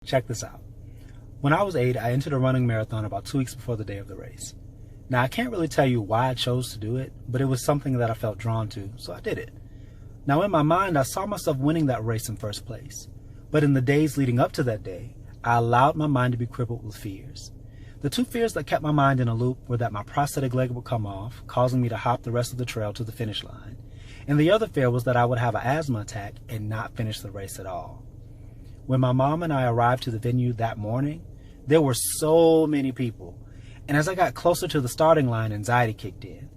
Check this out. When I was 8, I entered a running marathon about 2 weeks before the day of the race. Now, I can't really tell you why I chose to do it, but it was something that I felt drawn to, so I did it. Now, in my mind, I saw myself winning that race in first place. But in the days leading up to that day, I allowed my mind to be crippled with fears. The 2 fears that kept my mind in a loop were that my prosthetic leg would come off, causing me to hop the rest of the trail to the finish line. And the other fear was that I would have an asthma attack and not finish the race at all. When my mom and I arrived to the venue that morning, there were so many people. And as I got closer to the starting line, anxiety kicked in.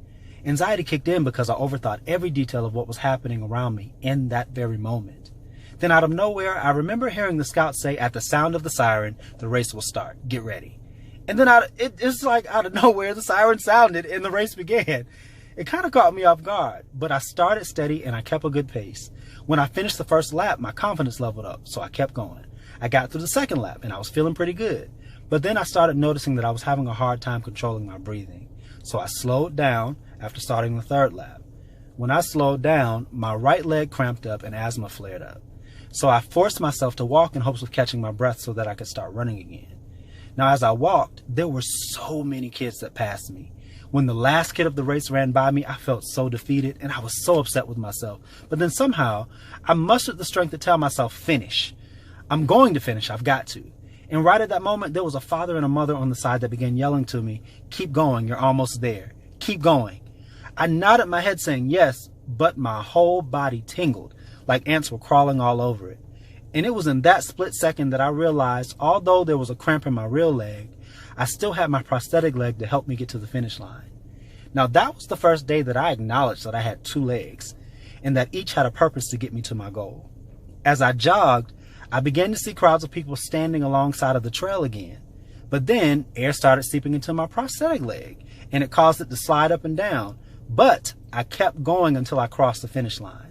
Anxiety kicked in because I overthought every detail of what was happening around me in that very moment. Then out of nowhere, I remember hearing the scout say, "At the sound of the siren, the race will start. Get ready." And then it's like out of nowhere, the siren sounded and the race began. It kind of caught me off guard, but I started steady and I kept a good pace. When I finished the first lap, my confidence leveled up, so I kept going. I got through the second lap and I was feeling pretty good. But then I started noticing that I was having a hard time controlling my breathing. So I slowed down after starting the third lap. When I slowed down, my right leg cramped up and asthma flared up. So I forced myself to walk in hopes of catching my breath so that I could start running again. Now, as I walked, there were so many kids that passed me. When the last kid of the race ran by me, I felt so defeated and I was so upset with myself. But then somehow, I mustered the strength to tell myself, finish. I'm going to finish, I've got to. And right at that moment, there was a father and a mother on the side that began yelling to me, "Keep going, you're almost there. Keep going." I nodded my head saying yes, but my whole body tingled, like ants were crawling all over it. And it was in that split second that I realized, although there was a cramp in my real leg, I still had my prosthetic leg to help me get to the finish line. Now, that was the first day that I acknowledged that I had 2 legs, and that each had a purpose to get me to my goal. As I jogged, I began to see crowds of people standing alongside of the trail again. But then air started seeping into my prosthetic leg, and it caused it to slide up and down. But I kept going until I crossed the finish line.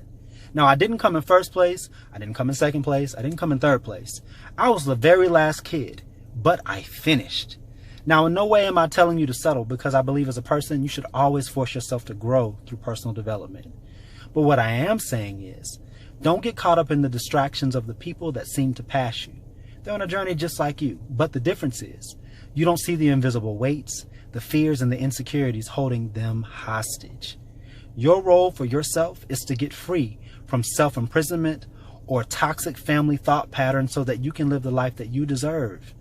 Now, I didn't come in first place, I didn't come in second place, I didn't come in third place. I was the very last kid, but I finished. Now, in no way am I telling you to settle, because I believe as a person, you should always force yourself to grow through personal development. But what I am saying is, don't get caught up in the distractions of the people that seem to pass you. They're on a journey just like you, but the difference is, you don't see the invisible weights, the fears and the insecurities holding them hostage. Your role for yourself is to get free from self-imprisonment or toxic family thought patterns so that you can live the life that you deserve.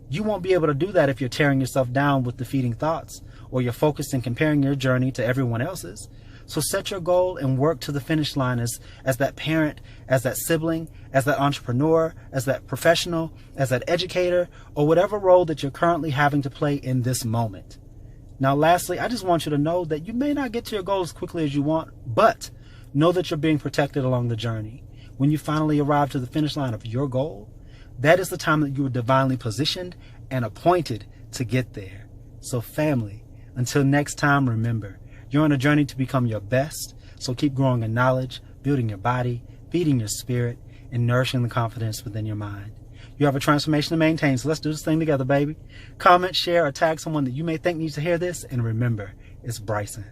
You won't be able to do that if you're tearing yourself down with defeating thoughts, or you're focused in comparing your journey to everyone else's. So set your goal and work to the finish line as that parent, as that sibling, as that entrepreneur, as that professional, as that educator, or whatever role that you're currently having to play in this moment. Now, lastly, I just want you to know that you may not get to your goal as quickly as you want, but know that you're being protected along the journey. When you finally arrive to the finish line of your goal, that is the time that you were divinely positioned and appointed to get there. So family, until next time, remember, you're on a journey to become your best, so keep growing in knowledge, building your body, feeding your spirit, and nourishing the confidence within your mind. You have a transformation to maintain, so let's do this thing together, baby. Comment, share, or tag someone that you may think needs to hear this, and remember, it's Bricesin.